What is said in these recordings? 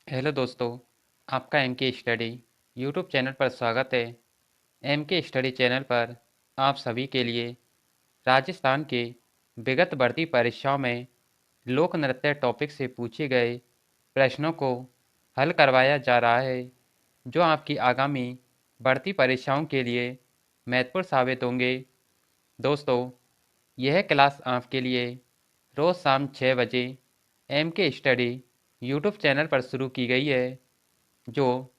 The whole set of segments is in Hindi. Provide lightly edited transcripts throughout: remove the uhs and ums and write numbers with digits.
हेलो दोस्तों, आपका एम के स्टडी यूट्यूब चैनल पर स्वागत है। एम के स्टडी चैनल पर आप सभी के लिए राजस्थान के विगत भर्ती परीक्षाओं में लोक नृत्य टॉपिक से पूछे गए प्रश्नों को हल करवाया जा रहा है, जो आपकी आगामी भर्ती परीक्षाओं के लिए महत्वपूर्ण साबित होंगे। दोस्तों, यह क्लास आपके लिए रोज़ शाम 6 बजे एम के स्टडी यूट्यूब चैनल पर शुरू की गई है, जो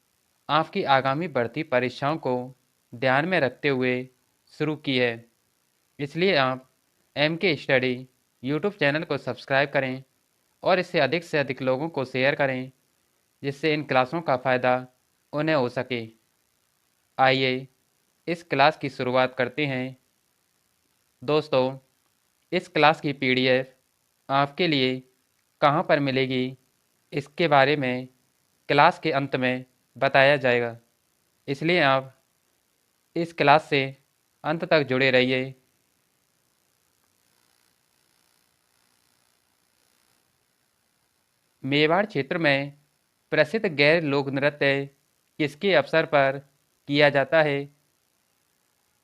आपकी आगामी भर्ती परीक्षाओं को ध्यान में रखते हुए शुरू की है। इसलिए आप एम के स्टडी यूट्यूब चैनल को सब्सक्राइब करें और इसे अधिक से अधिक लोगों को शेयर करें, जिससे इन क्लासों का फ़ायदा उन्हें हो सके। आइए इस क्लास की शुरुआत करते हैं। दोस्तों, इस क्लास की पीडीएफ आपके लिए कहाँ पर मिलेगी, इसके बारे में क्लास के अंत में बताया जाएगा। इसलिए आप इस क्लास से अंत तक जुड़े रहिए। मेवाड़ क्षेत्र में प्रसिद्ध गैर लोक नृत्य किसके अवसर पर किया जाता है?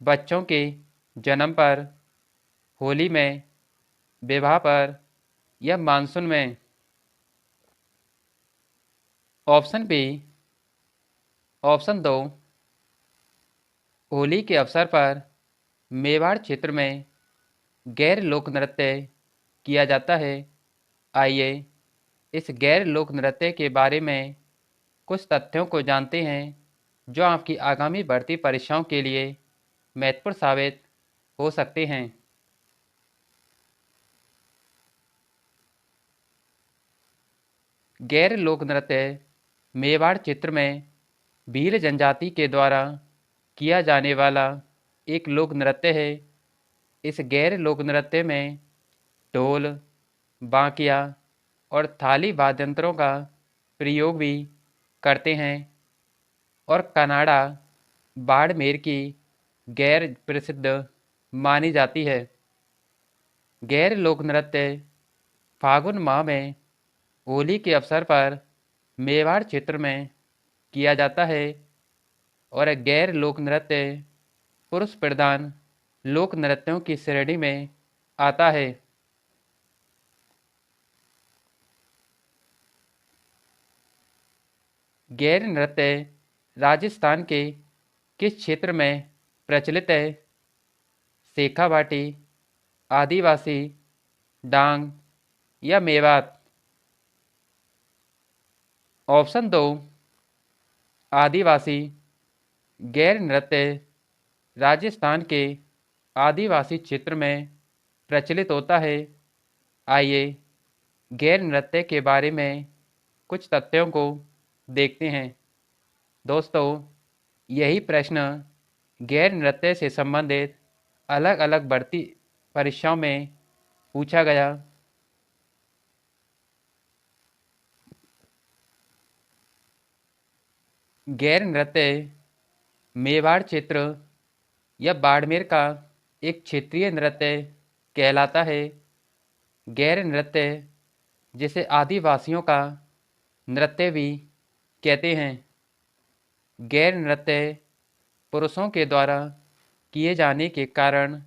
बच्चों के जन्म पर, होली में, विवाह पर या मानसून में? ऑप्शन बी, ऑप्शन दो, होली के अवसर पर मेवाड़ क्षेत्र में गैर लोक नृत्य किया जाता है। आइए इस गैर लोक नृत्य के बारे में कुछ तथ्यों को जानते हैं, जो आपकी आगामी भर्ती परीक्षाओं के लिए महत्वपूर्ण साबित हो सकते हैं। गैर लोक नृत्य मेवाड़ क्षेत्र में भील जनजाति के द्वारा किया जाने वाला एक लोक नृत्य है। इस गैर लोक नृत्य में ढोल, बांकिया और थाली वाद्यंत्रों का प्रयोग भी करते हैं और कनाडा बाड़मेर की गैर प्रसिद्ध मानी जाती है। गैर लोक नृत्य फागुन माह में होली के अवसर पर मेवाड़ क्षेत्र में किया जाता है और गैर लोक नृत्य पुरुष प्रधान लोक नृत्यों की श्रेणी में आता है। गैर नृत्य राजस्थान के किस क्षेत्र में प्रचलित है? शेखावाटी, आदिवासी, डांग या मेवात? ऑप्शन दो, आदिवासी। गैर नृत्य राजस्थान के आदिवासी क्षेत्र में प्रचलित होता है। आइए गैर नृत्य के बारे में कुछ तथ्यों को देखते हैं। दोस्तों, यही प्रश्न गैर नृत्य से संबंधित अलग अलग भर्ती परीक्षाओं में पूछा गया। गैर नृत्य मेवाड़ क्षेत्र या बाड़मेर का एक क्षेत्रीय नृत्य कहलाता है। गैर नृत्य, जिसे आदिवासियों का नृत्य भी कहते हैं, गैर नृत्य पुरुषों के द्वारा किए जाने के कारण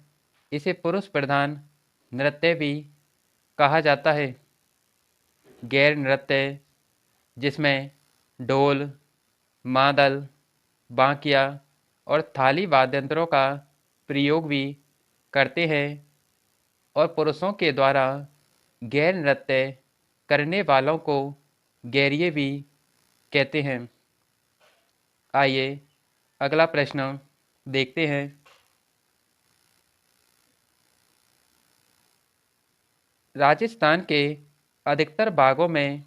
इसे पुरुष प्रधान नृत्य भी कहा जाता है। गैर नृत्य, जिसमें ढोल, मादल, बांकिया और थाली वाद्यंत्रों का प्रयोग भी करते हैं और पुरुषों के द्वारा गैर नृत्य करने वालों को गैरिये भी कहते हैं। आइए अगला प्रश्न देखते हैं। राजस्थान के अधिकतर भागों में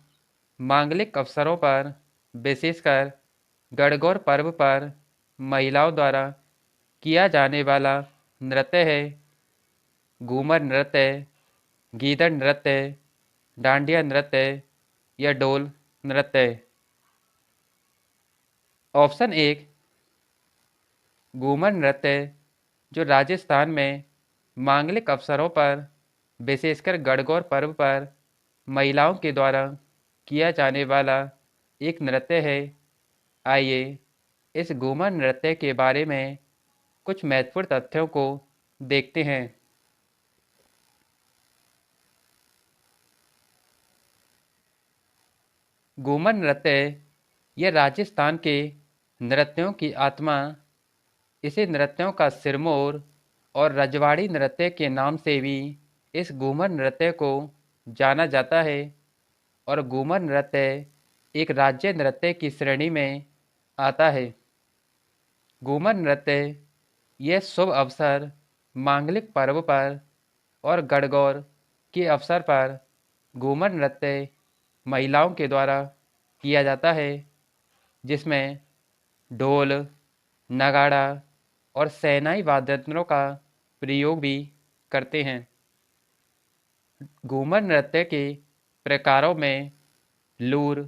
मांगलिक अवसरों पर, विशेषकर गणगौर पर्व पर, महिलाओं द्वारा किया जाने वाला नृत्य है घूमर नृत्य, गीदड़ नृत्य, डांडिया नृत्य या डोल नृत्य। ऑप्शन एक, घूमर नृत्य, जो राजस्थान में मांगलिक अवसरों पर, विशेषकर गणगौर पर्व पर, महिलाओं के द्वारा किया जाने वाला एक नृत्य है। आइए इस घूमर नृत्य के बारे में कुछ महत्वपूर्ण तथ्यों को देखते हैं। घूमर नृत्य यह राजस्थान के नृत्यों की आत्मा। इसे नृत्यों का सिरमौर और रजवाड़ी नृत्य के नाम से भी इस घूमर नृत्य को जाना जाता है। और घूमर नृत्य एक राज्य नृत्य की श्रेणी में आता है। घूमर नृत्य यह शुभ अवसर, मांगलिक पर्व पर और गणगौर के अवसर पर घूमर नृत्य महिलाओं के द्वारा किया जाता है, जिसमें ढोल, नगाड़ा और शहनाई वाद्ययंत्रों का प्रयोग भी करते हैं। घूमर नृत्य के प्रकारों में लूर,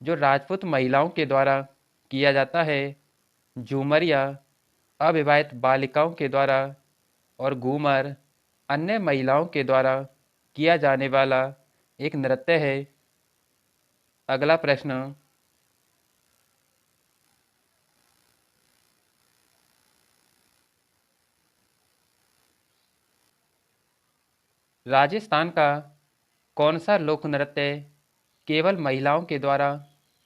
जो राजपूत महिलाओं के द्वारा किया जाता है, झूमरिया अविवाहित बालिकाओं के द्वारा और घूमर अन्य महिलाओं के द्वारा किया जाने वाला एक नृत्य है। अगला प्रश्न, राजस्थान का कौन सा लोक नृत्य केवल महिलाओं के द्वारा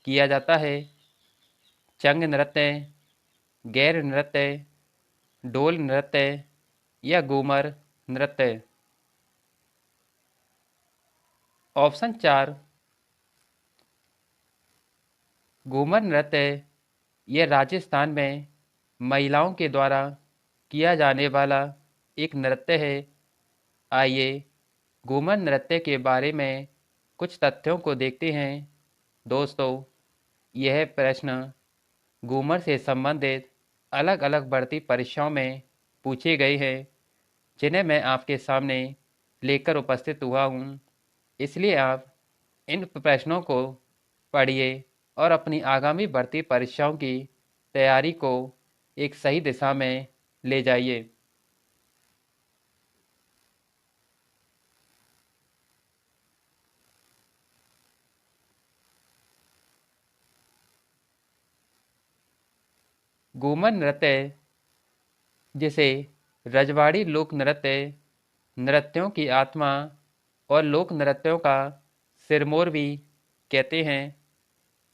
किया जाता है? चंग नृत्य, गैर नृत्य, डोल नृत्य या घूमर नृत्य? ऑप्शन 4, घूमर नृत्य यह राजस्थान में महिलाओं के द्वारा किया जाने वाला एक नृत्य है। आइए घूमर नृत्य के बारे में कुछ तथ्यों को देखते हैं। दोस्तों, यह प्रश्न घूमर से संबंधित अलग अलग भर्ती परीक्षाओं में पूछे गए हैं, जिन्हें मैं आपके सामने लेकर उपस्थित हुआ हूँ। इसलिए आप इन प्रश्नों को पढ़िए और अपनी आगामी भर्ती परीक्षाओं की तैयारी को एक सही दिशा में ले जाइए। घूमर नृत्य, जिसे रजवाड़ी लोक नृत्य, नृत्यों की आत्मा और लोक नृत्यों का सिरमौर भी कहते हैं,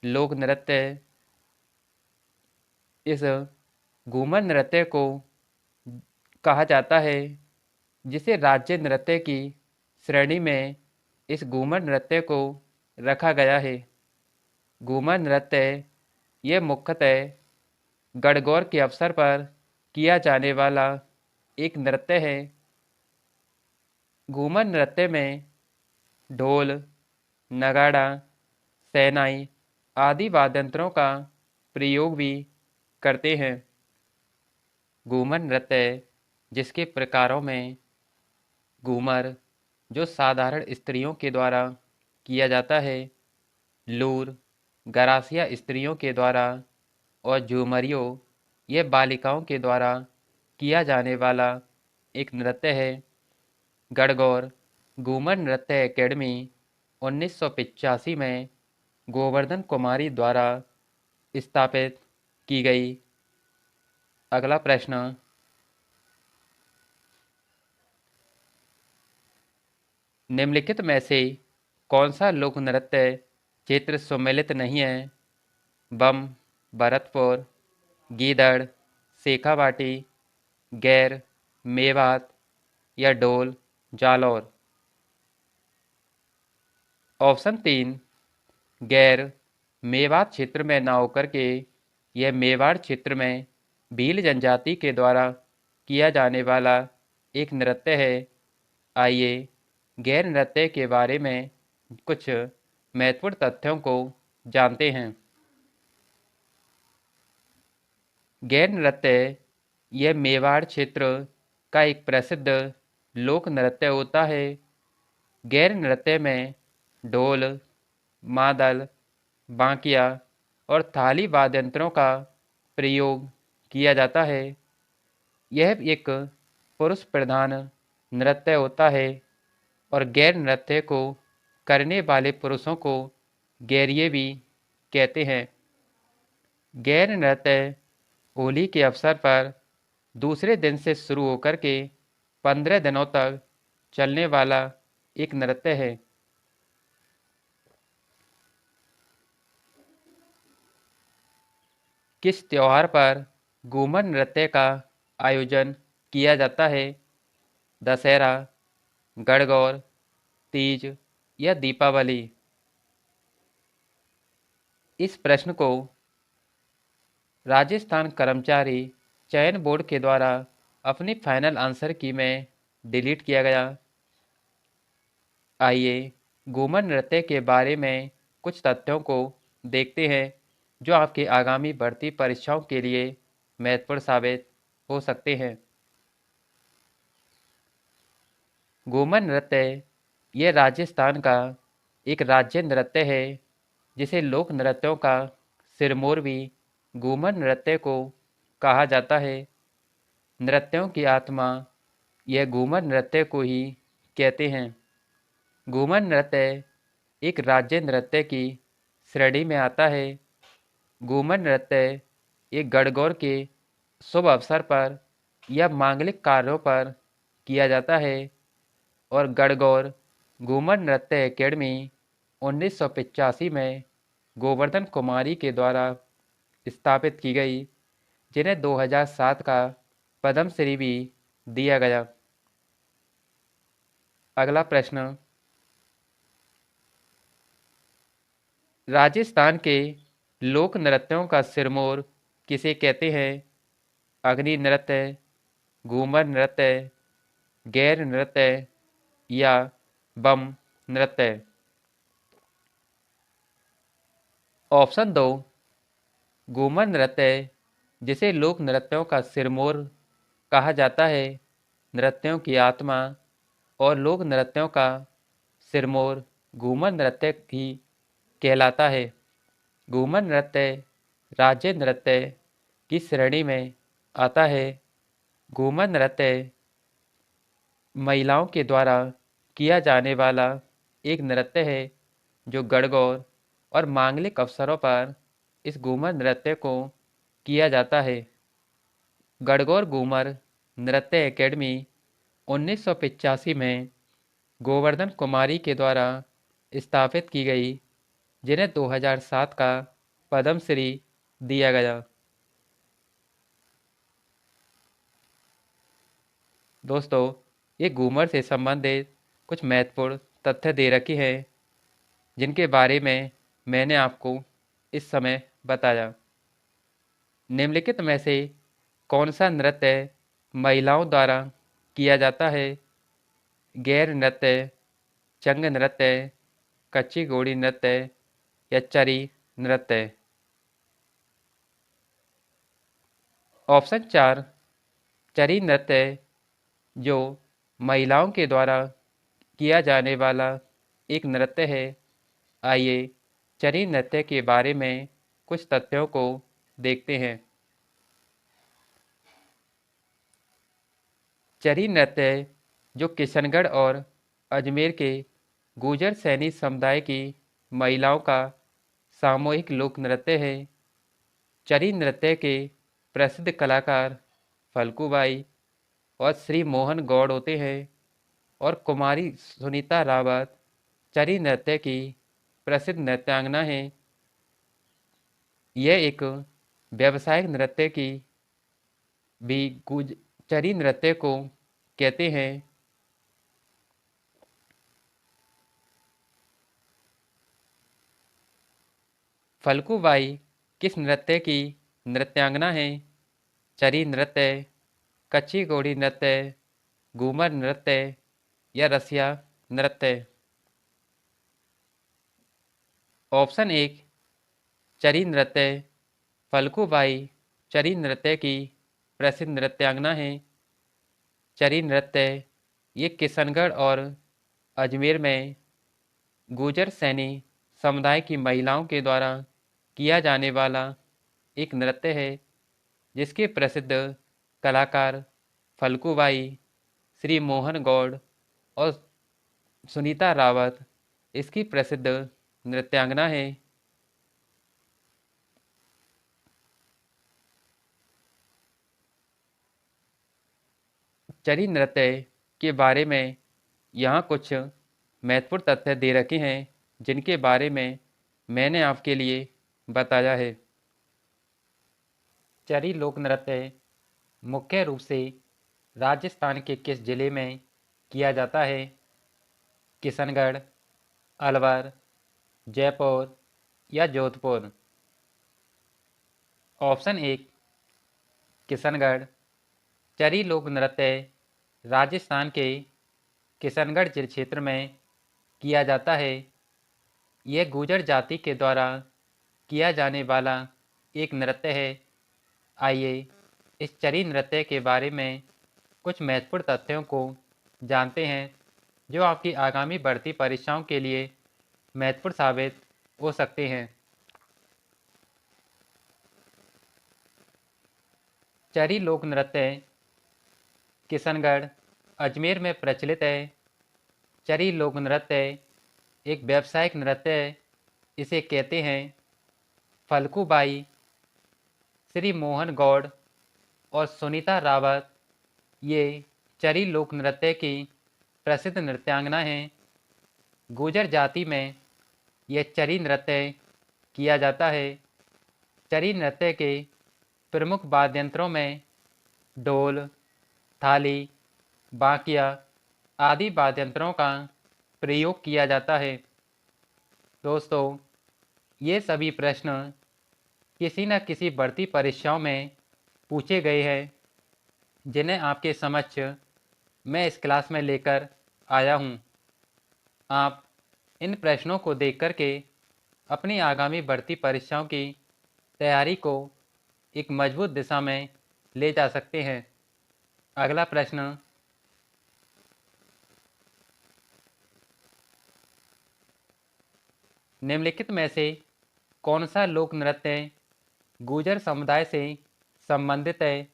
लोक नृत्य इस घूमर नृत्य को कहा जाता है, जिसे राज्य नृत्य की श्रेणी में इस घूमर नृत्य को रखा गया है। घूमर नृत्य यह मुख्यतः गणगौर के अवसर पर किया जाने वाला एक नृत्य है। घूमर नृत्य में ढोल, नगाड़ा, शहनाई आदि वाद्ययंत्रों का प्रयोग भी करते हैं। घूमर नृत्य जिसके प्रकारों में घूमर, जो साधारण स्त्रियों के द्वारा किया जाता है, लूर गरासिया स्त्रियों के द्वारा और झूमरियो ये बालिकाओं के द्वारा किया जाने वाला एक नृत्य है। गणगौर घूमर नृत्य एकेडमी 1985 में गोवर्धन कुमारी द्वारा स्थापित की गई। अगला प्रश्न, निम्नलिखित में से कौन सा लोक नृत्य क्षेत्र सम्मिलित नहीं है? बम, भरतपुर, गीदड़, शेखावाटी, गैर, मेवात या ढोल, जालौर? ऑप्शन 3, गैर, मेवात क्षेत्र में न होकर के यह मेवाड़ क्षेत्र में भील जनजाति के द्वारा किया जाने वाला एक नृत्य है। आइए गैर नृत्य के बारे में कुछ महत्वपूर्ण तथ्यों को जानते हैं। गैर नृत्य यह मेवाड़ क्षेत्र का एक प्रसिद्ध लोक नृत्य होता है। गैर नृत्य में ढोल, मादल, बांकिया और थाली वाद्ययंत्रों का प्रयोग किया जाता है। यह एक पुरुष प्रधान नृत्य होता है और गैर नृत्य को करने वाले पुरुषों को गैरिये भी कहते हैं। गैर नृत्य होली के अवसर पर दूसरे दिन से शुरू होकर के 15 दिनों तक चलने वाला एक नृत्य है। किस त्योहार पर घूमर नृत्य का आयोजन किया जाता है? दशहरा, गणगौर, तीज या दीपावली? इस प्रश्न को राजस्थान कर्मचारी चयन बोर्ड के द्वारा अपनी फाइनल आंसर की में डिलीट किया गया। आइए घूमर नृत्य के बारे में कुछ तथ्यों को देखते हैं जो आपके आगामी भर्ती परीक्षाओं के लिए महत्वपूर्ण साबित हो सकते हैं। घूमर नृत्य यह राजस्थान का एक राज्य नृत्य है जिसे लोक नृत्यों का सिरमौर भी घूमर नृत्य को कहा जाता है। नृत्यों की आत्मा यह घूमर नृत्य को ही कहते हैं। घूमर नृत्य एक राज्य नृत्य की श्रेणी में आता है। घूमर नृत्य एक गणगौर के शुभ अवसर पर या मांगलिक कार्यों पर किया जाता है और गणगौर घूमर नृत्य एकेडमी 1985 में गोवर्धन कुमारी के द्वारा स्थापित की गई, जिन्हें 2007 का पद्मश्री भी दिया गया। अगला प्रश्न, राजस्थान के लोक नृत्यों का सिरमौर किसे कहते हैं? अग्नि नृत्य, घूमर नृत्य, गैर नृत्य या बम नृत्य? ऑप्शन 2, घूमर नृत्य जिसे लोक नृत्यों का सिरमौर कहा जाता है, नृत्यों की आत्मा और लोक नृत्यों का सिरमौर घूमर नृत्य ही कहलाता है। घूमर नृत्य राज्य नृत्य की श्रेणी में आता है। घूमर नृत्य महिलाओं के द्वारा किया जाने वाला एक नृत्य है जो गणगौर और मांगलिक अवसरों पर इस घूमर नृत्य को किया जाता है। गणगौर घूमर नृत्य एकेडमी 1985 में गोवर्धन कुमारी के द्वारा स्थापित की गई, जिन्हें 2007 का पद्मश्री दिया गया। दोस्तों, ये घूमर से संबंधित कुछ महत्वपूर्ण तथ्य दे रखे हैं जिनके बारे में मैंने आपको इस समय बताया। निम्नलिखित में से कौन सा नृत्य महिलाओं द्वारा किया जाता है? गैर नृत्य, चंग नृत्य, कच्ची घोड़ी नृत्य या चरी नृत्य? ऑप्शन 4, चरी नृत्य जो महिलाओं के द्वारा किया जाने वाला एक नृत्य है। आइए चरी नृत्य के बारे में कुछ तथ्यों को देखते हैं। चरी नृत्य जो किशनगढ़ और अजमेर के गुर्जर सैनी समुदाय की महिलाओं का सामूहिक लोक नृत्य है। चरी नृत्य के प्रसिद्ध कलाकार फल्गुबाई और श्री मोहन गौड़ होते हैं और कुमारी सुनीता रावत चरी नृत्य की प्रसिद्ध नृत्यांगना है। यह एक व्यावसायिक नृत्य की भी चरी नृत्य को कहते हैं। फल्गुबाई किस नृत्य की नृत्यांगना है? चरी नृत्य, कच्ची घोड़ी नृत्य, घूमर नृत्य या रसिया नृत्य? ऑप्शन 1, चरी नृत्य। फल्गुबाई चरी नृत्य की प्रसिद्ध नृत्यांगना है। चरी नृत्य ये किशनगढ़ और अजमेर में गुर्जर सैनी समुदाय की महिलाओं के द्वारा किया जाने वाला एक नृत्य है जिसके प्रसिद्ध कलाकार फल्गुबाई, श्री मोहन गौड़ और सुनीता रावत इसकी प्रसिद्ध नृत्यांगना है। चरी नृत्य के बारे में यहाँ कुछ महत्वपूर्ण तथ्य दे रखे हैं जिनके बारे में मैंने आपके लिए बताया है। चरी लोक नृत्य मुख्य रूप से राजस्थान के किस जिले में किया जाता है? किशनगढ़, अलवर, जयपुर या जोधपुर? ऑप्शन एक किशनगढ़। चरी लोक नृत्य राजस्थान के किशनगढ़ क्षेत्र में किया जाता है। यह गुर्जर जाति के द्वारा किया जाने वाला एक नृत्य है। आइए इस चरी नृत्य के बारे में कुछ महत्वपूर्ण तथ्यों को जानते हैं जो आपकी आगामी बढ़ती परीक्षाओं के लिए महत्वपूर्ण साबित हो सकते हैं। चरी लोक नृत्य किशनगढ़, अजमेर में प्रचलित है। चरी लोक नृत्य एक व्यावसायिक नृत्य है। इसे कहते हैं फल्गुबाई। श्री मोहन गौड़ और सुनीता रावत ये चरी लोक नृत्य की प्रसिद्ध नृत्यांगना हैं। गुर्जर जाति में यह चरी नृत्य किया जाता है। चरी नृत्य के प्रमुख वाद्य यंत्रों में ढोल, थाली, बांकिया आदि वाद्य यंत्रों का प्रयोग किया जाता है। दोस्तों, ये सभी प्रश्न किसी न किसी बढ़ती परीक्षाओं में पूछे गए हैं जिन्हें आपके समक्ष मैं इस क्लास में लेकर आया हूँ। आप इन प्रश्नों को देख कर के अपनी आगामी बढ़ती परीक्षाओं की तैयारी को एक मजबूत दिशा में ले जा सकते हैं। अगला प्रश्न, निम्नलिखित में से कौन सा लोक नृत्य गुर्जर समुदाय से संबंधित है?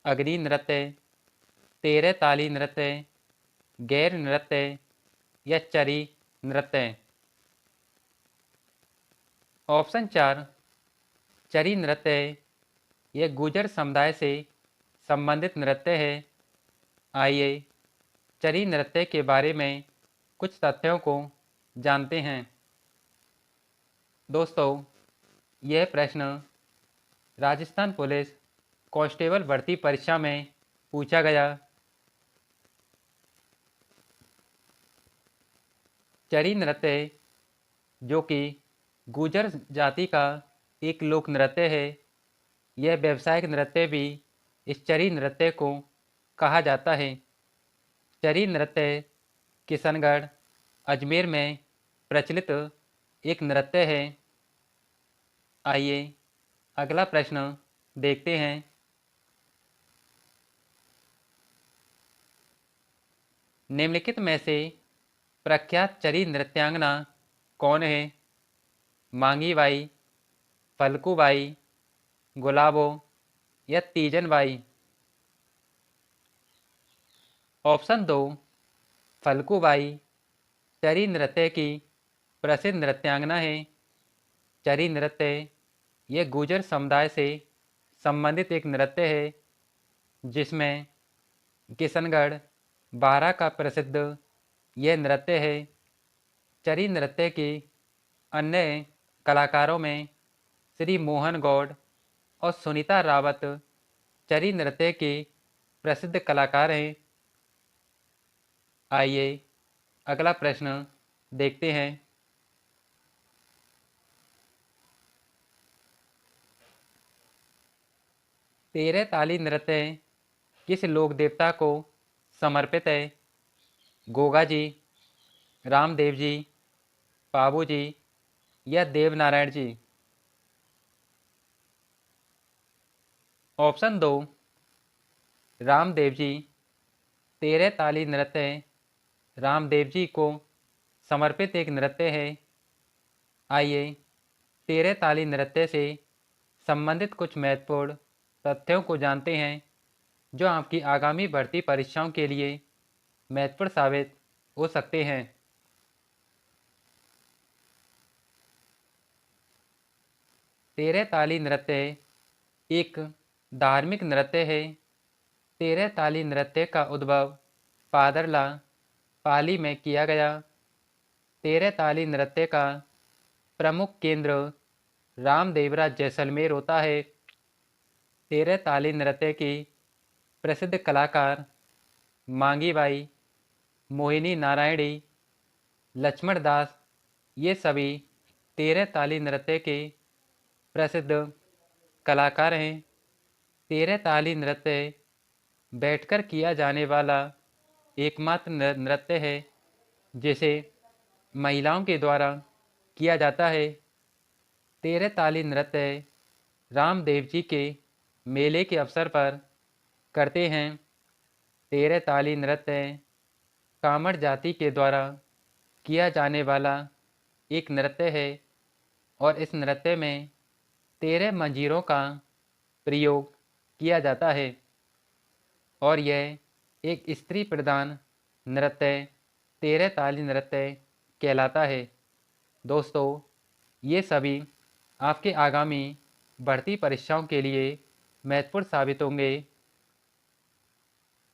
अग्नि नृत्य, तेरह ताली नृत्य, गैर नृत्य या चरी नृत्य? ऑप्शन चार चरी नृत्य यह गुर्जर समुदाय से संबंधित नृत्य है। आइए चरी नृत्य के बारे में कुछ तथ्यों को जानते हैं। दोस्तों, यह प्रश्न राजस्थान पुलिस कांस्टेबल भर्ती परीक्षा में पूछा गया। चरी नृत्य जो कि गुर्जर जाति का एक लोक नृत्य है, यह व्यावसायिक नृत्य भी इस चरी नृत्य को कहा जाता है। चरी नृत्य किशनगढ़, अजमेर में प्रचलित एक नृत्य है। आइए अगला प्रश्न देखते हैं। निम्नलिखित में से प्रख्यात चरी नृत्यांगना कौन है? मांगी बाई, फल्गुबाई, गुलाबो या तीजन बाई? ऑप्शन दो फल्गुबाई चरी नृत्य की प्रसिद्ध नृत्यांगना है। चरी नृत्य यह गुर्जर समुदाय से संबंधित एक नृत्य है जिसमें किशनगढ़, बारा का प्रसिद्ध यह नृत्य है। चरी नृत्य के अन्य कलाकारों में श्री मोहन गौड़ और सुनीता रावत चरी नृत्य के प्रसिद्ध कलाकार हैं। आइए अगला प्रश्न देखते हैं। तेरह ताली नृत्य किस लोक देवता को समर्पित है? गोगा जी, रामदेव जी, पाबू जी या देवनारायण जी? ऑप्शन दो रामदेव जी तेरह ताली नृत्य रामदेव जी को समर्पित एक नृत्य है। आइए तेरह ताली नृत्य से संबंधित कुछ महत्वपूर्ण तथ्यों को जानते हैं जो आपकी आगामी भर्ती परीक्षाओं के लिए महत्वपूर्ण साबित हो सकते हैं। तेरह ताली नृत्य एक धार्मिक नृत्य है तेरह ताली नृत्य का उद्भव पादरला पाली में किया गया। तेरह ताली नृत्य का प्रमुख केंद्र रामदेवरा जैसलमेर होता है। तेरह ताली नृत्य की प्रसिद्ध कलाकार मांगी बाई, मोहिनी नारायणी, लक्ष्मण दास, ये सभी तेरह ताली नृत्य के प्रसिद्ध कलाकार हैं। तेरह ताली नृत्य बैठकर किया जाने वाला एकमात्र नृत्य है जिसे महिलाओं के द्वारा किया जाता है। तेरह ताली नृत्य रामदेव जी के मेले के अवसर पर करते हैं। तेरह ताली नृत्य कामड़ जाति के द्वारा किया जाने वाला एक नृत्य है और इस नृत्य में तेरह मंजीरों का प्रयोग किया जाता है और यह एक स्त्री प्रधान नृत्य तेरह ताली नृत्य कहलाता है। दोस्तों, ये सभी आपके आगामी बढ़ती परीक्षाओं के लिए महत्वपूर्ण साबित होंगे।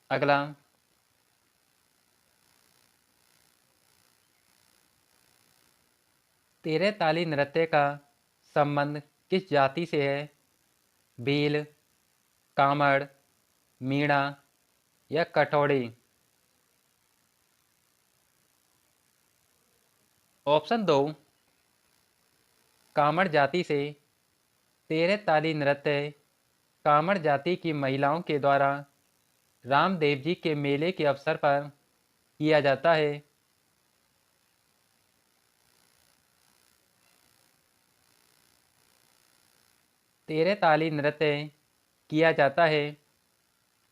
अगला, तेरह ताली नृत्य का संबंध किस जाति से है? भील, कामड़, मीणा या कठौड़ी? ऑप्शन दो, कामड़ जाति से। तेरह ताली नृत्य कामड़ जाति की महिलाओं के द्वारा रामदेव जी के मेले के अवसर पर किया जाता है। तेरह ताली नृत्य किया जाता है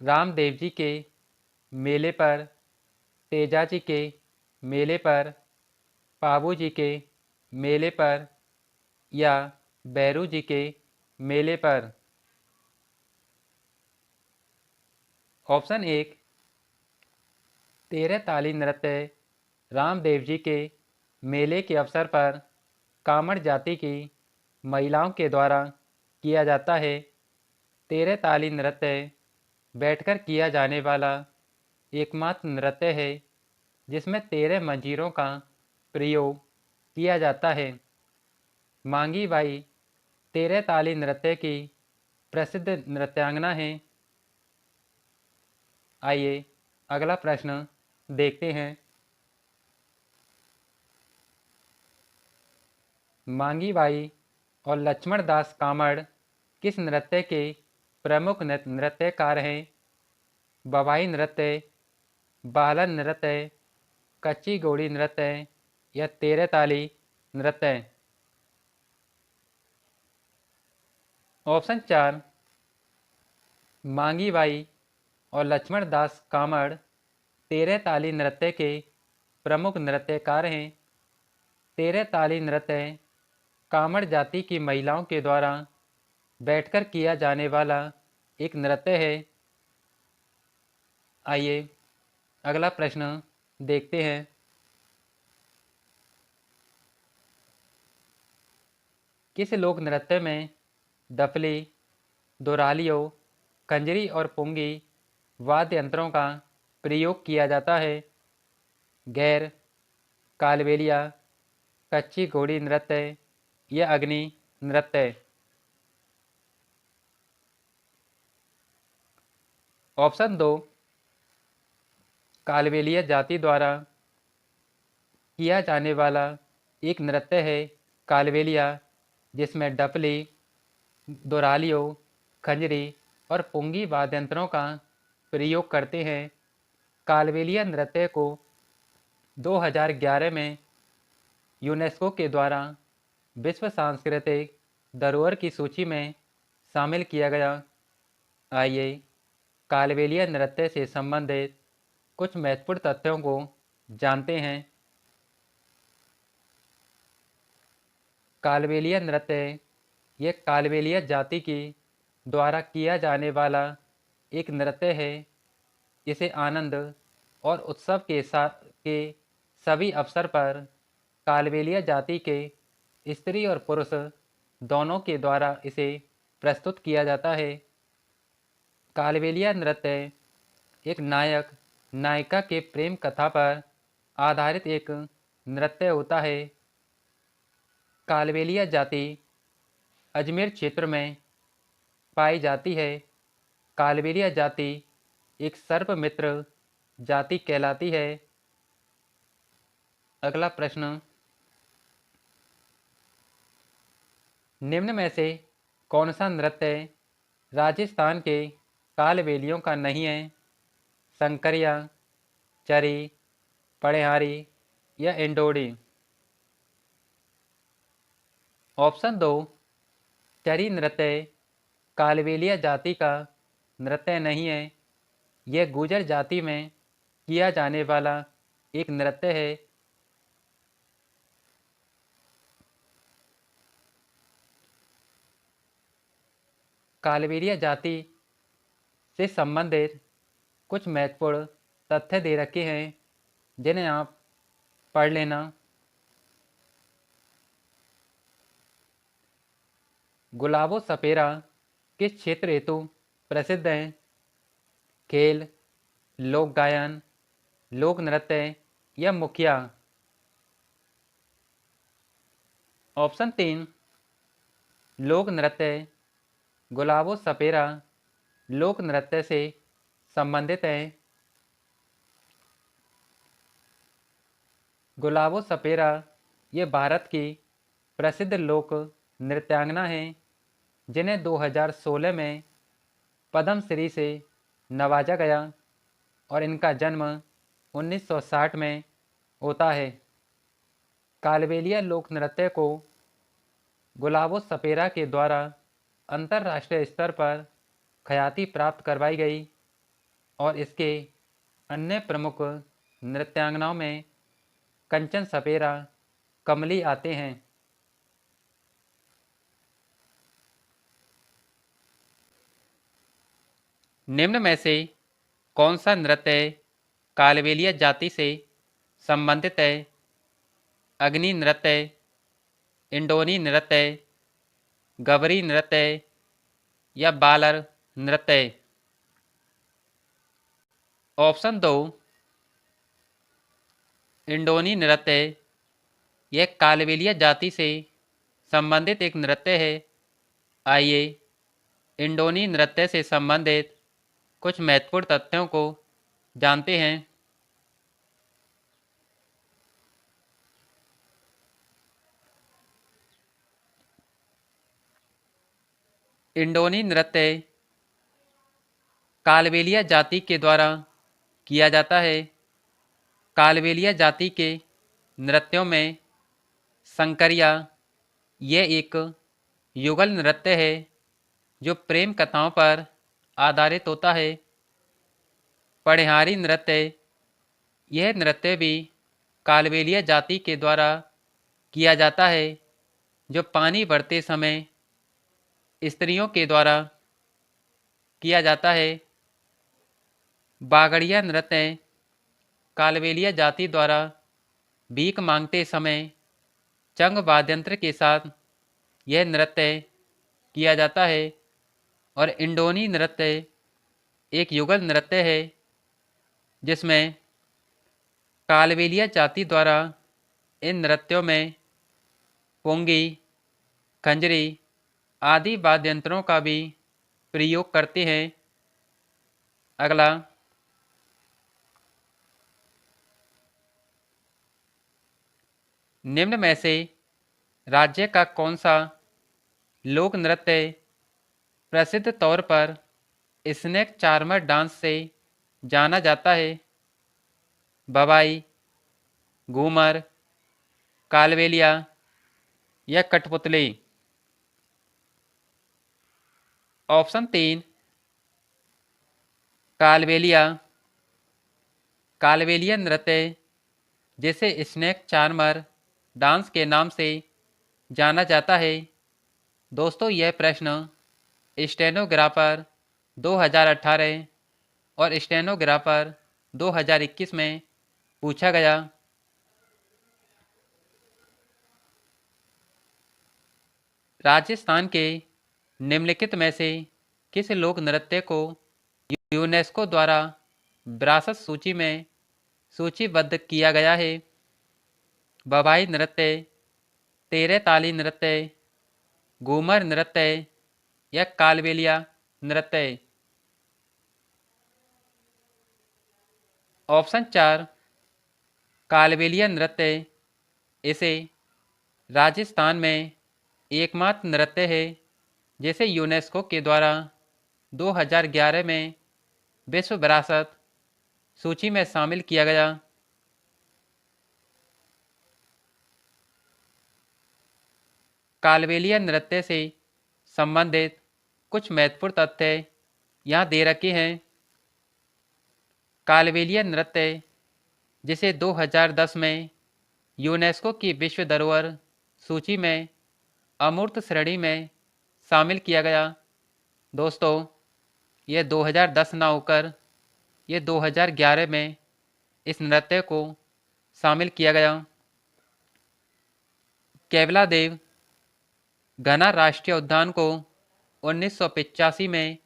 रामदेव जी के मेले पर, तेजा जी के मेले पर, पाबू जी के मेले पर या बैरू जी के मेले पर? ऑप्शन एक, तेरह ताली नृत्य रामदेव जी के मेले के अवसर पर कामड़ जाति की महिलाओं के द्वारा किया जाता है। तेरह ताली नृत्य बैठकर किया जाने वाला एकमात्र नृत्य है जिसमें तेरह मंजीरों का प्रयोग किया जाता है। मांगी बाई तेरह ताली नृत्य की प्रसिद्ध नृत्यांगना है। आइए अगला प्रश्न देखते हैं। मांगी बाई और लक्ष्मण दास कामड़ किस नृत्य के प्रमुख नृत्यकार हैं? बवाई नृत्य, बालन नृत्य, कच्ची घोड़ी नृत्य या तेरह ताली नृत्य? ऑप्शन चार, मांगी बाई और लक्ष्मण दास कामड़ तेरह ताली नृत्य के प्रमुख नृत्यकार हैं। तेरह ताली नृत्य कामड़ जाति की महिलाओं के द्वारा बैठकर किया जाने वाला एक नृत्य है। आइए अगला प्रश्न देखते हैं। किस लोक नृत्य में डफली, दोरालियो, कंजरी और पुंगी वाद्य यंत्रों का प्रयोग किया जाता है? गैर, कालबेलिया, कच्ची घोड़ी नृत्य या अग्नि नृत्य? ऑप्शन दो, कालबेलिया जाति द्वारा किया जाने वाला एक नृत्य है कालबेलिया, जिसमें डफली, दोरालियो, खंजरी और पुंगी वाद्यंत्रों का प्रयोग करते हैं। कालबेलिया नृत्य को 2011 में यूनेस्को के द्वारा विश्व सांस्कृतिक धरोहर की सूची में शामिल किया गया। आइए कालबेलिया नृत्य से संबंधित कुछ महत्वपूर्ण तथ्यों को जानते हैं। कालबेलिया नृत्य ये कालबेलिया जाति की द्वारा किया जाने वाला एक नृत्य है। इसे आनंद और उत्सव के साथ के सभी अवसर पर कालबेलिया जाति के स्त्री और पुरुष दोनों के द्वारा इसे प्रस्तुत किया जाता है। कालबेलिया नृत्य एक नायक नायिका के प्रेम कथा पर आधारित एक नृत्य होता है। कालबेलिया जाति अजमेर क्षेत्र में पाई जाती है। कालबेलिया जाति एक सर्पमित्र जाति कहलाती है। अगला प्रश्न, निम्न में से कौन सा नृत्य राजस्थान के कालबेलियों का नहीं है? संकरिया, चरी, पड़ेहारी या इंडोड़ी? ऑप्शन 2, चरी नृत्य कालबेलिया जाति का नृत्य नहीं है। यह गुर्जर जाति में किया जाने वाला एक नृत्य है। कालबेलिया जाति से संबंधित कुछ महत्वपूर्ण तथ्य दे रखे हैं जिन्हें आप पढ़ लेना। गुलाबो सपेरा किस क्षेत्र हेतु प्रसिद्ध हैं? खेल, लोक गायन, लोक नृत्य या मुखिया? ऑप्शन 3, लोक नृत्य। गुलाबो सपेरा लोक नृत्य से संबंधित है। गुलाबो सपेरा ये भारत की प्रसिद्ध लोक नृत्यांगना हैं जिन्हें 2016 में पद्मश्री से नवाजा गया और इनका जन्म 1960 में होता है। कालबेलिया लोक नृत्य को गुलाबो सपेरा के द्वारा अंतर्राष्ट्रीय स्तर पर ख्याति प्राप्त करवाई गई और इसके अन्य प्रमुख नृत्यांगनाओं में कंचन सपेरा, कमली आते हैं। निम्न में से कौन सा नृत्य कालबेलिया जाति से संबंधित है? अग्नि नृत्य, इंडोनी नृत्य, गवरी नृत्य या बालर नृत्य? ऑप्शन 2, इंडोनी नृत्य। यह कालबेलिया जाति से संबंधित एक नृत्य है। आइए इंडोनी नृत्य से संबंधित कुछ महत्वपूर्ण तथ्यों को जानते हैं। इंडोनी नृत्य कालबेलिया जाति के द्वारा किया जाता है। कालबेलिया जाति के नृत्यों में संकरिया यह एक युगल नृत्य है जो प्रेम कथाओं पर आधारित होता है। पड़ेहारी नृत्य यह नृत्य भी कालबेलिया जाति के द्वारा किया जाता है जो पानी भरते समय स्त्रियों के द्वारा किया जाता है। बागड़िया नृत्य कालबेलिया जाति द्वारा भीख मांगते समय चंग वाद्यंत्र के साथ यह नृत्य किया जाता है। और इंडोनी नृत्य एक युगल नृत्य है जिसमें कालबेलिया जाति द्वारा इन नृत्यों में पुंगी, खंजरी आदि वाद्यंत्रों का भी प्रयोग करते हैं। अगला, निम्न में से राज्य का कौन सा लोक नृत्य प्रसिद्ध तौर पर स्नेक चार्मर डांस से जाना जाता है? बवाई, घूमर, कालबेलिया या कठपुतली? ऑप्शन 3, कालबेलिया। कालबेलिया नृत्य जिसे स्नेक चार्मर डांस के नाम से जाना जाता है। दोस्तों, यह प्रश्न स्टेनोग्राफर 2018 और स्टेनोग्राफर 2021 में पूछा गया। राजस्थान के निम्नलिखित में से किस लोक नृत्य को यूनेस्को द्वारा विरासत सूची में सूचीबद्ध किया गया है? बबाई नृत्य, तेरे ताली नृत्य, घूमर नृत्य या कालबेलिया नृत्य? ऑप्शन 4, कालबेलिया नृत्य। इसे राजस्थान में एकमात्र नृत्य है जिसे यूनेस्को के द्वारा 2011 में विश्व विरासत सूची में शामिल किया गया। कालबेलिया नृत्य से संबंधित कुछ महत्वपूर्ण तथ्य यहाँ दे रखे हैं। कालबेलिया नृत्य, जिसे 2010 में यूनेस्को की विश्व धरोहर सूची में अमूर्त श्रेणी में शामिल किया गया। दोस्तों, ये 2010 ना होकर ये 2011 में इस नृत्य को शामिल किया गया। केवलादेव घना राष्ट्रीय उद्यान को 1985 में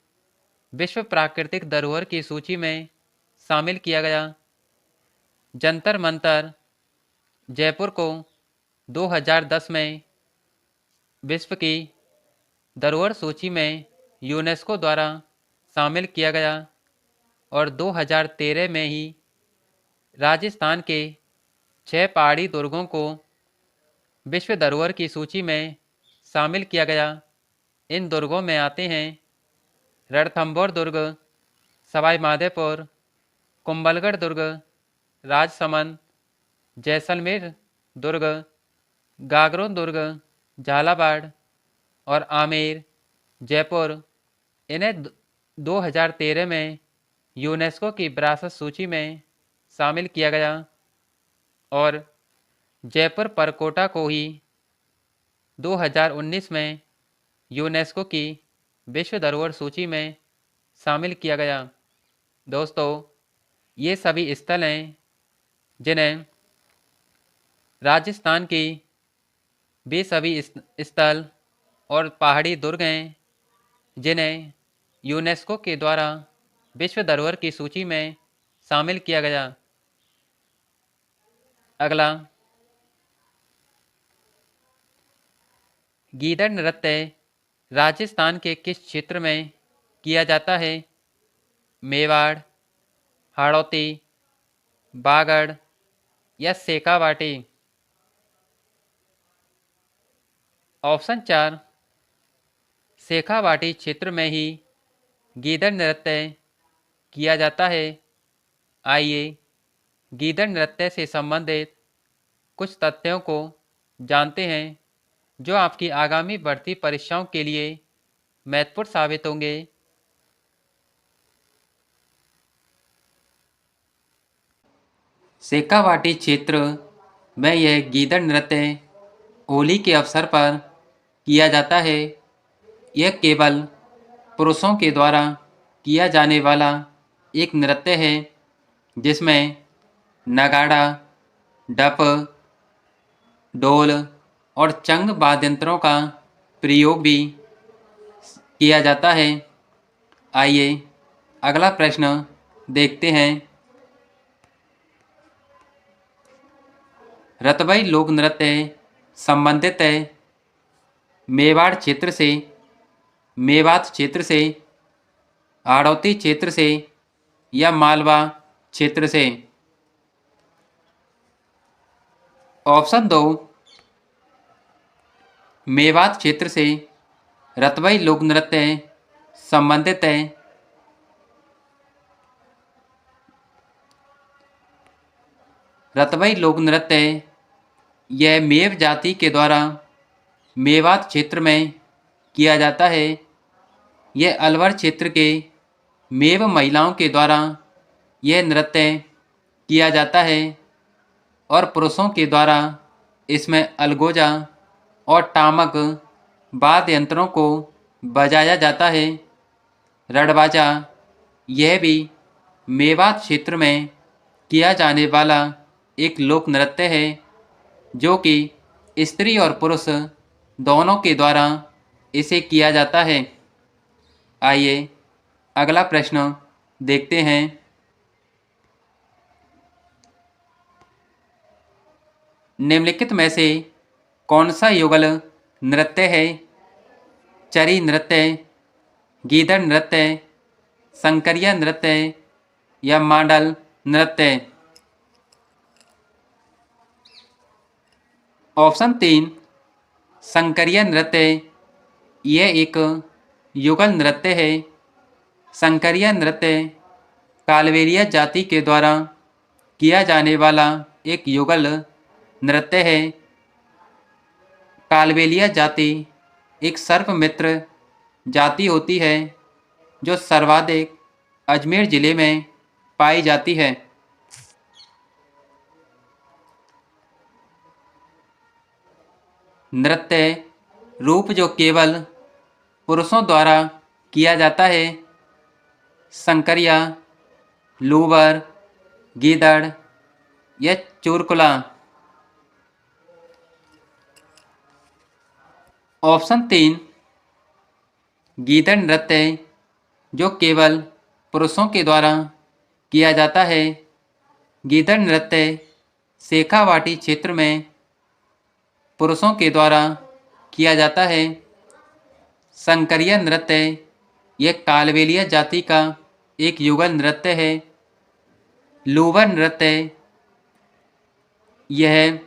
विश्व प्राकृतिक धरोहर की सूची में शामिल किया गया। जंतर मंतर जयपुर को 2010 में विश्व की धरोहर सूची में यूनेस्को द्वारा शामिल किया गया और 2013 में ही राजस्थान के 6 पहाड़ी दुर्गों को विश्व धरोहर की सूची में शामिल किया गया। इन दुर्गों में आते हैं रणथंभौर दुर्ग, सवाई माधोपुर, कुंभलगढ़ दुर्ग, राजसमंद, जैसलमेर दुर्ग, गागरोन दुर्ग, झालावाड़ और आमेर। जयपुर इन्हें 2013 में यूनेस्को की विरासत सूची में शामिल किया गया और जयपुर परकोटा को ही 2019 में यूनेस्को की विश्व धरोहर सूची में शामिल किया गया। दोस्तों, ये सभी स्थल हैं जिन्हें राजस्थान की वे सभी स्थल और पहाड़ी दुर्ग हैं जिन्हें यूनेस्को के द्वारा विश्व धरोहर की सूची में शामिल किया गया। अगला, गीदड़ नृत्य राजस्थान के किस क्षेत्र में किया जाता है? मेवाड़, हाड़ौती, बागड़ या शेखावाटी? ऑप्शन 4, शेखावाटी क्षेत्र में ही गीदड़ नृत्य किया जाता है। आइए गीदड़ नृत्य से संबंधित कुछ तथ्यों को जानते हैं जो आपकी आगामी बढ़ती परीक्षाओं के लिए महत्वपूर्ण साबित होंगे। शेखावाटी क्षेत्र में यह गीदड़ नृत्य होली के अवसर पर किया जाता है। यह केवल पुरुषों के द्वारा किया जाने वाला एक नृत्य है जिसमें नगाड़ा, डप, ढोल और चंग वाद्ययंत्रों का प्रयोग भी किया जाता है। आइए अगला प्रश्न देखते हैं। रतबई लोक नृत्य संबंधित है मेवाड़ क्षेत्र से, मेवात क्षेत्र से, हाड़ौती क्षेत्र से या मालवा क्षेत्र से? ऑप्शन 2, मेवात क्षेत्र से रतबई लोक नृत्य संबंधित है। रतबई लोक नृत्य यह मेव जाति के द्वारा मेवात क्षेत्र में किया जाता है। यह अलवर क्षेत्र के मेव महिलाओं के द्वारा यह नृत्य किया जाता है और पुरुषों के द्वारा इसमें अलगोजा और टामक वाद्य यंत्रों को बजाया जाता है। रड़बाजा यह भी मेवात क्षेत्र में किया जाने वाला एक लोक नृत्य है जो कि स्त्री और पुरुष दोनों के द्वारा इसे किया जाता है। आइए अगला प्रश्न देखते हैं। निम्नलिखित में से कौन सा युगल नृत्य है? चरी नृत्य, गीदड़ नृत्य, संकरिया नृत्य या मांडल नृत्य। ऑप्शन 3 संकरिया नृत्य। यह एक युगल नृत्य है। संकरिया नृत्य कालबेलिया जाति के द्वारा किया जाने वाला एक युगल नृत्य है। कालबेलिया जाति एक सर्पमित्र जाति होती है जो सर्वाधिक अजमेर जिले में पाई जाती है। नृत्य रूप जो केवल पुरुषों द्वारा किया जाता है। संकरिया, लूवर, गीदड़ या चूरकुला। ऑप्शन 3 गीदड़ नृत्य जो केवल पुरुषों के द्वारा किया जाता है। गीदड़ नृत्य शेखावाटी क्षेत्र में पुरुषों के द्वारा किया जाता है। संकरिया नृत्य यह कालबेलिया जाति का एक युगल नृत्य है। लूवर नृत्य यह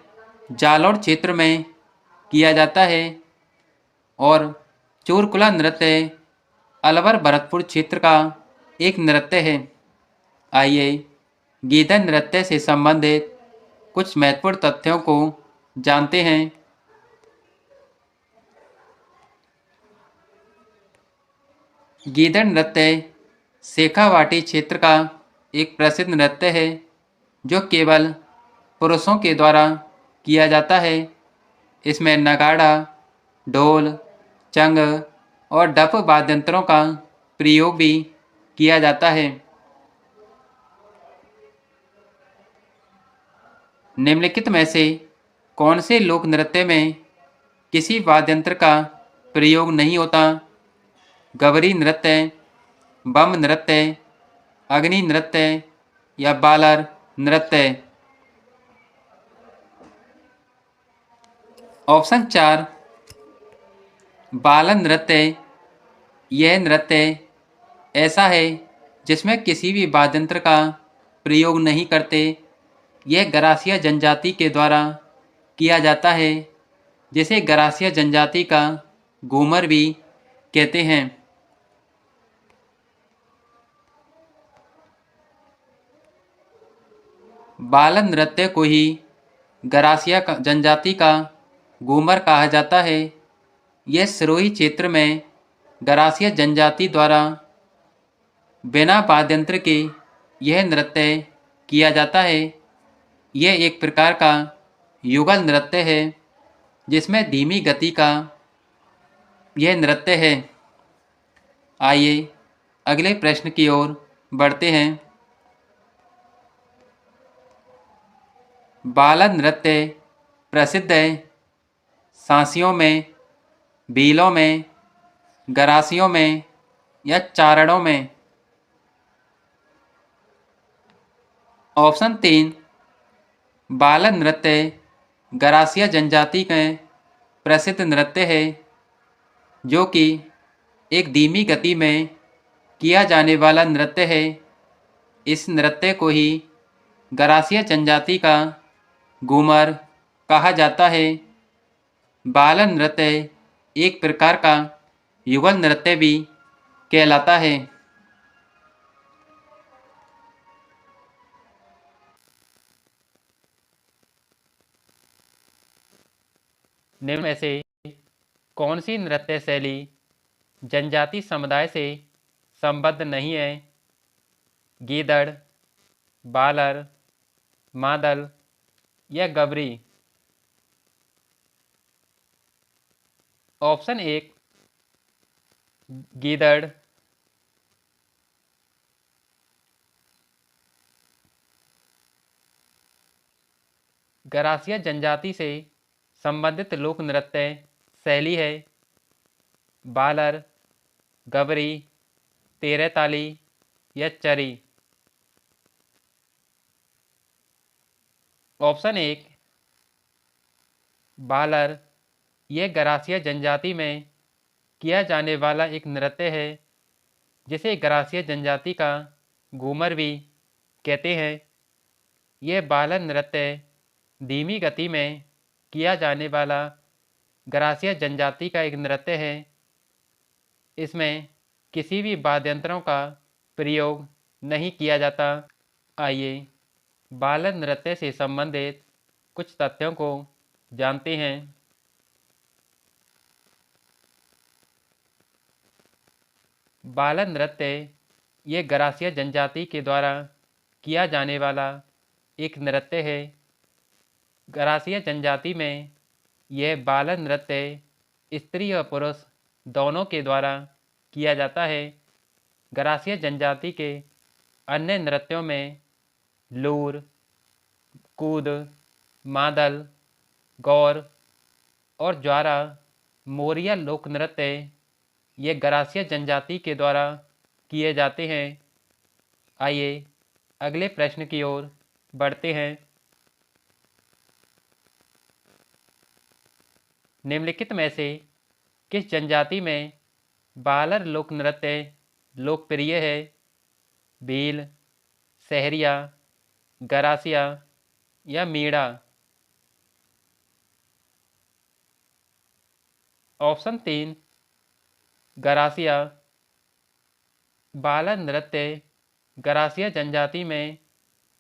जालौर क्षेत्र में किया जाता है और चूरकुला नृत्य अलवर भरतपुर क्षेत्र का एक नृत्य है। आइए गीदड़ नृत्य से संबंधित कुछ महत्वपूर्ण तथ्यों को जानते हैं। गीदड़ नृत्य शेखावाटी क्षेत्र का एक प्रसिद्ध नृत्य है जो केवल पुरुषों के द्वारा किया जाता है। इसमें नगाड़ा, ढोल, चंग और डफ वाद्यंत्रों का प्रयोग भी किया जाता है। निम्नलिखित में से कौन से लोक नृत्य में किसी वाद्यंत्र का प्रयोग नहीं होता? गवरी नृत्य, बम नृत्य, अग्नि नृत्य या बालर नृत्य। ऑप्शन 4 बालन नृत्य। यह नृत्य ऐसा है जिसमें किसी भी वाद्यंत्र का प्रयोग नहीं करते। यह गरासिया जनजाति के द्वारा किया जाता है जिसे गरासिया जनजाति का घूमर भी कहते हैं। बालन नृत्य को ही गरासिया जनजाति का घूमर कहा जाता है। यह सिरोही क्षेत्र में गरासिया जनजाति द्वारा बिना वाद्यंत्र के यह नृत्य किया जाता है। यह एक प्रकार का युगल नृत्य है जिसमें धीमी गति का यह नृत्य है। आइए अगले प्रश्न की ओर बढ़ते हैं। बालन नृत्य प्रसिद्ध है सांसियों में, बीलों में, गरासियों में या चारणों में। ऑप्शन 3 बालन नृत्य गरासिया जनजाति का प्रसिद्ध नृत्य है जो कि एक धीमी गति में किया जाने वाला नृत्य है। इस नृत्य को ही गरासिया जनजाति का घूमर कहा जाता है। बालन नृत्य एक प्रकार का युगल नृत्य भी कहलाता है। निम्न में से कौन सी नृत्य शैली जनजाति समुदाय से संबद्ध नहीं है? गीदड़, बालर, मादल या गबरी। ऑप्शन 1 गीदड़, गरासिया जनजाति से संबंधित लोक नृत्य शैली है। बालर, गबरी, तेरह ताली या चरी। ऑप्शन 1 बालर यह गरासिया जनजाति में किया जाने वाला एक नृत्य है जिसे गरासिया जनजाति का घूमर भी कहते हैं। यह बालर नृत्य धीमी गति में किया जाने वाला गरासिया जनजाति का एक नृत्य है। इसमें किसी भी वाद्य यंत्रों का प्रयोग नहीं किया जाता। आइए बालर नृत्य से संबंधित कुछ तथ्यों को जानते हैं। बालर नृत्य ये गरासिया जनजाति के द्वारा किया जाने वाला एक नृत्य है। गरासिया जनजाति में यह बालर नृत्य स्त्री और पुरुष दोनों के द्वारा किया जाता है। गरासिया जनजाति के अन्य नृत्यों में लूर, कूद, मादल, गौर और ज्वारा मोरिया लोक नृत्य ये गरासिया जनजाति के द्वारा किए जाते हैं। आइए अगले प्रश्न की ओर बढ़ते हैं। निम्नलिखित में से किस जनजाति में बालर लोक नृत्य लोकप्रिय है? भील, सहरिया, गरासिया या मीणा? ऑप्शन 3 गरासिया। बालर नृत्य गरासिया जनजाति में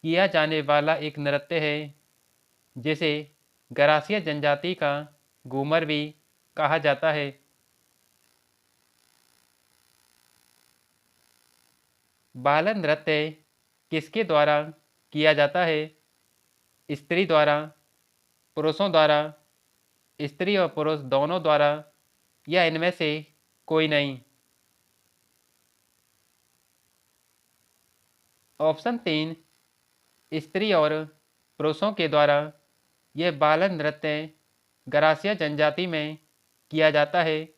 किया जाने वाला एक नृत्य है जिसे गरासिया जनजाति का घूमर भी कहा जाता है। बालर नृत्य किसके द्वारा किया जाता है? स्त्री द्वारा, पुरुषों द्वारा, स्त्री और पुरुष दोनों द्वारा या इनमें से कोई नहीं? ऑप्शन 3 स्त्री और पुरुषों के द्वारा यह बालर नृत्य गरासिया जनजाति में किया जाता है।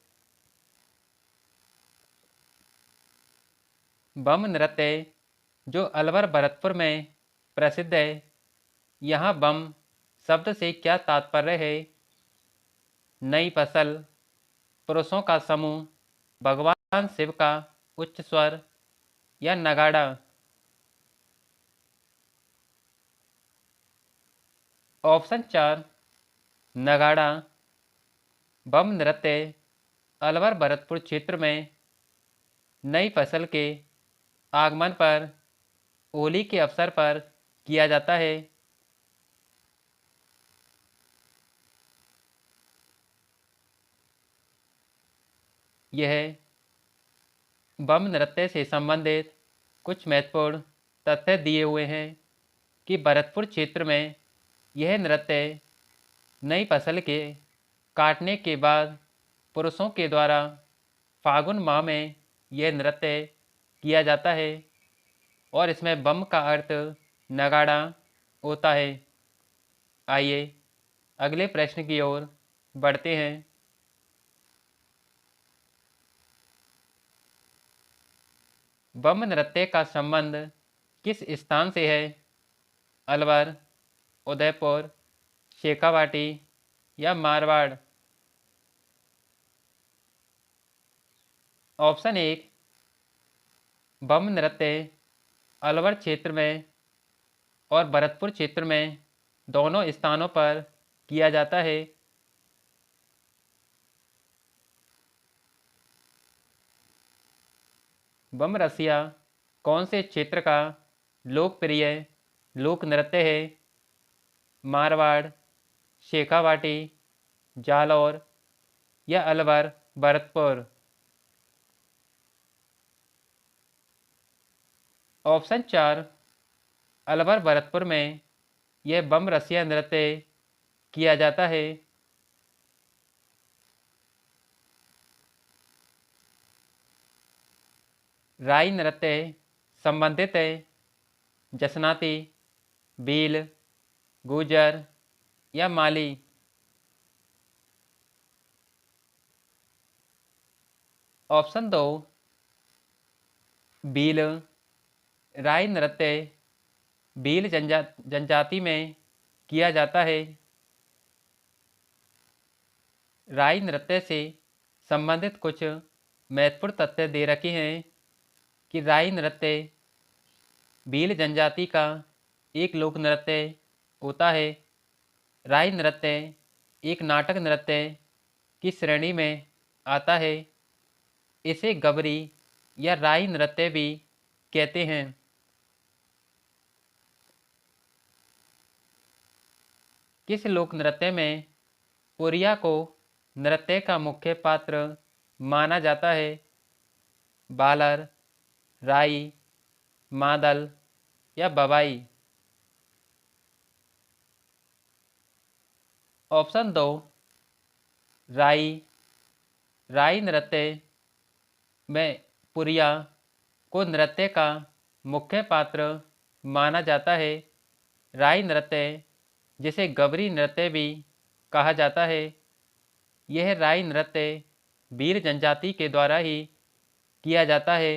बम नृत्य जो अलवर भरतपुर में प्रसिद्ध है, यहाँ बम शब्द से क्या तात्पर्य है? नई फसल, पुरुषों का समूह, भगवान शिव का उच्च स्वर या नगाड़ा? ऑप्शन 4 नगाड़ा। बम नृत्य अलवर भरतपुर क्षेत्र में नई फसल के आगमन पर होली के अवसर पर किया जाता है। यह बम नृत्य से संबंधित कुछ महत्वपूर्ण तथ्य दिए हुए हैं कि भरतपुर क्षेत्र में यह नृत्य नई फसल के काटने के बाद पुरुषों के द्वारा फागुन माह में यह नृत्य किया जाता है और इसमें बम का अर्थ नगाड़ा होता है। आइए अगले प्रश्न की ओर बढ़ते हैं। बम नृत्य का संबंध किस स्थान से है? अलवर, उदयपुर, शेखावाटी या मारवाड़? ऑप्शन 1 बम नृत्य अलवर क्षेत्र में और भरतपुर क्षेत्र में दोनों स्थानों पर किया जाता है। बम रसिया कौन से क्षेत्र का लोकप्रिय लोक नृत्य है? मारवाड़, शेखावाटी, जालौर या अलवर भरतपुर? ऑप्शन 4 अलवर भरतपुर में यह बम रसिया नृत्य किया जाता है। राई नृत्य संबंधित है जसनाती, भील, गुर्जर या माली? ऑप्शन 2 भील। राई नृत्य भील जनजाति में किया जाता है। राई नृत्य से संबंधित कुछ महत्वपूर्ण तथ्य दे रखे हैं कि राई नृत्य भील जनजाति का एक लोक नृत्य होता है। राई नृत्य एक नाटक नृत्य की श्रेणी में आता है। इसे गबरी या राई नृत्य भी कहते हैं। किस लोक नृत्य में पुरिया को नृत्य का मुख्य पात्र माना जाता है? बालर, राई, मादल या बवाई? ऑप्शन दो, राई। राई नृत्य में पुरिया को नृत्य का मुख्य पात्र माना जाता है। राई नृत्य, जिसे गबरी नृत्य भी कहा जाता है, यह राई नृत्य भील जनजाति के द्वारा ही किया जाता है।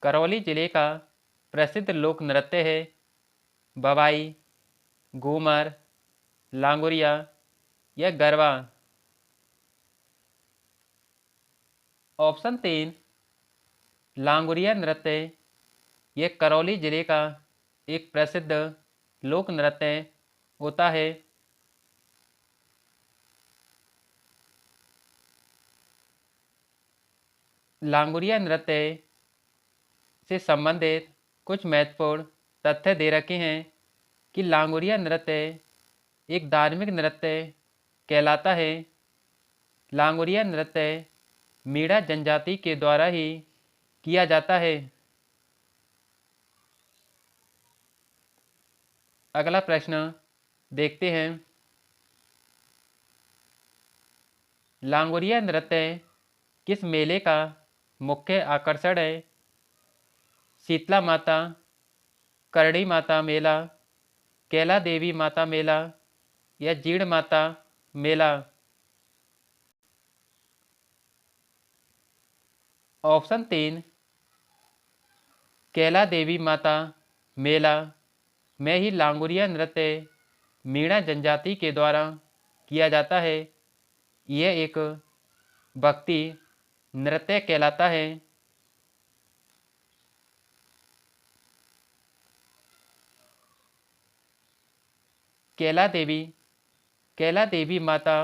करौली जिले का प्रसिद्ध लोक नृत्य है बवाई, घूमर, लांगुरिया या गरबा? ऑप्शन तीन, लांगुरिया नृत्य। यह करौली जिले का एक प्रसिद्ध लोक नृत्य होता है। लांगुरिया नृत्य से संबंधित कुछ महत्वपूर्ण तथ्य दे रखे हैं कि लांगुरिया नृत्य एक धार्मिक नृत्य कहलाता है। लांगुरिया नृत्य मीणा जनजाति के द्वारा ही किया जाता है। अगला प्रश्न देखते हैं। लांगुरिया नृत्य किस मेले का मुख्य आकर्षण है? शीतला माता, करणी माता मेला, कैला देवी माता मेला या जीण माता मेला? ऑप्शन तीन, कैला देवी माता मेला में ही लांगुरिया नृत्य मीणा जनजाति के द्वारा किया जाता है। यह एक भक्ति नृत्य कहलाता है। कैला देवी माता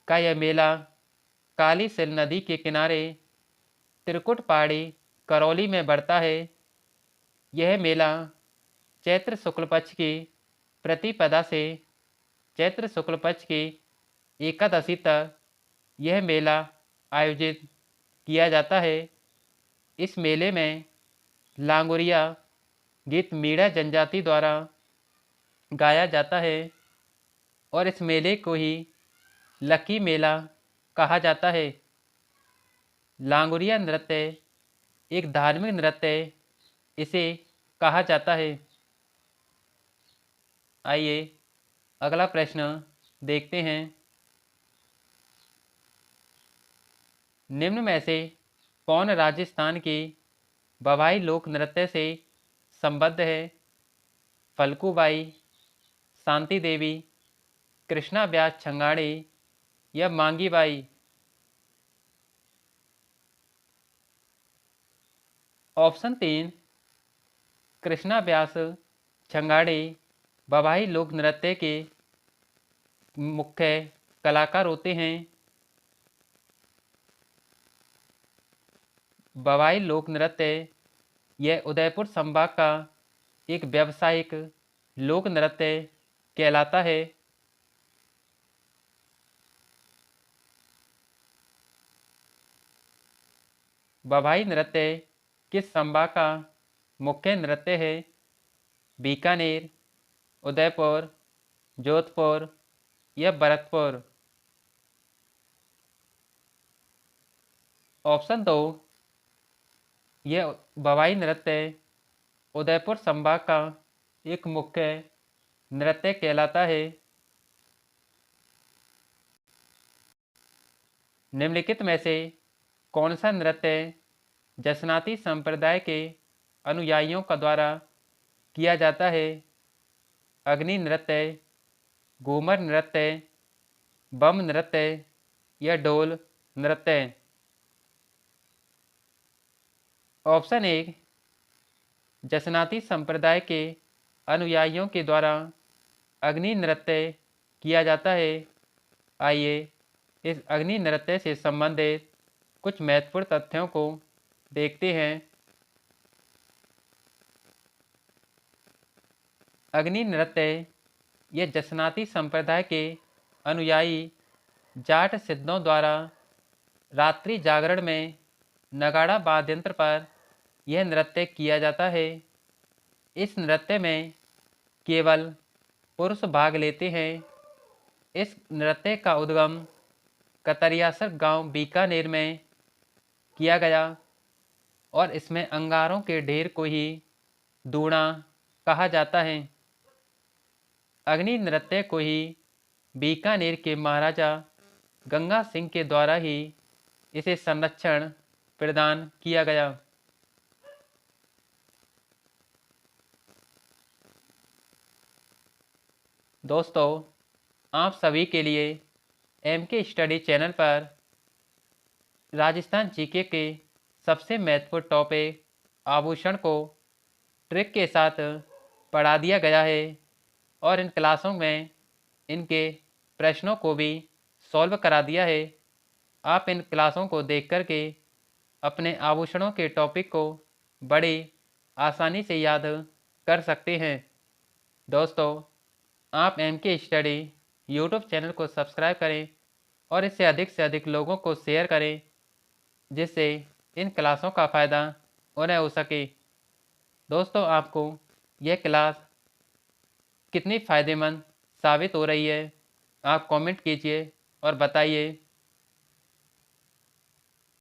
का यह मेला काली सिल नदी के किनारे त्रिकुट पहाड़ी करौली में बढ़ता है। यह मेला चैत्र शुक्ल पक्ष की प्रतिपदा से चैत्र शुक्ल पक्ष की एकादशी तक यह मेला आयोजित किया जाता है। इस मेले में लांगुरिया गीत मीणा जनजाति द्वारा गाया जाता है और इस मेले को ही लकी मेला कहा जाता है। लांगुरिया नृत्य एक धार्मिक नृत्य इसे कहा जाता है। आइए अगला प्रश्न देखते हैं। निम्न में से कौन राजस्थान के बवाई लोक नृत्य से संबद्ध है? फल्गुबाई, शांति देवी, कृष्णा ब्यास छंगाड़ी या मांगी बाई? ऑप्शन तीन, कृष्णा ब्यास छंगाड़ी बवाई लोक नृत्य के मुख्य कलाकार होते हैं। बवाई लोक नृत्य यह उदयपुर संभाग का एक व्यावसायिक लोक नृत्य कहलाता है। बवाई नृत्य किस संभाग का मुख्य नृत्य है? बीकानेर, उदयपुर, जोधपुर या भरतपुर? ऑप्शन दो, यह बवाई नृत्य उदयपुर संभाग का एक मुख्य नृत्य कहलाता है। निम्नलिखित में से कौन सा नृत्य जसनाती संप्रदाय के अनुयायियों का द्वारा किया जाता है? अग्नि नृत्य, घूमर नृत्य, बम नृत्य या डोल नृत्य। ऑप्शन ए, जसनाती संप्रदाय के अनुयायियों के द्वारा अग्नि नृत्य किया जाता है। आइए इस अग्नि नृत्य से संबंधित कुछ महत्वपूर्ण तथ्यों को देखते हैं। अग्नि नृत्य ये जसनाती संप्रदाय के अनुयायी जाट सिद्धों द्वारा रात्रि जागरण में नगाड़ा वाद्य यंत्र पर यह नृत्य किया जाता है। इस नृत्य में केवल पुरुष भाग लेते हैं। इस नृत्य का उद्गम कतरियासर गांव बीकानेर में किया गया और इसमें अंगारों के ढेर को ही दूना कहा जाता है। अग्नि नृत्य को ही बीकानेर के महाराजा गंगा सिंह के द्वारा ही इसे संरक्षण प्रदान किया गया। दोस्तों, आप सभी के लिए एमके स्टडी चैनल पर राजस्थान जीके के सबसे महत्वपूर्ण टॉपिक आभूषण को ट्रिक के साथ पढ़ा दिया गया है और इन क्लासों में इनके प्रश्नों को भी सॉल्व करा दिया है। आप इन क्लासों को देख कर के अपने आभूषणों के टॉपिक को बड़ी आसानी से याद कर सकते हैं। दोस्तों, आप एमके स्टडी यूट्यूब चैनल को सब्सक्राइब करें और इसे अधिक से अधिक लोगों को शेयर करें, जिससे इन क्लासों का फ़ायदा उन्हें हो सके। दोस्तों, आपको यह क्लास कितनी फ़ायदेमंद साबित हो रही है, आप कमेंट कीजिए और बताइए।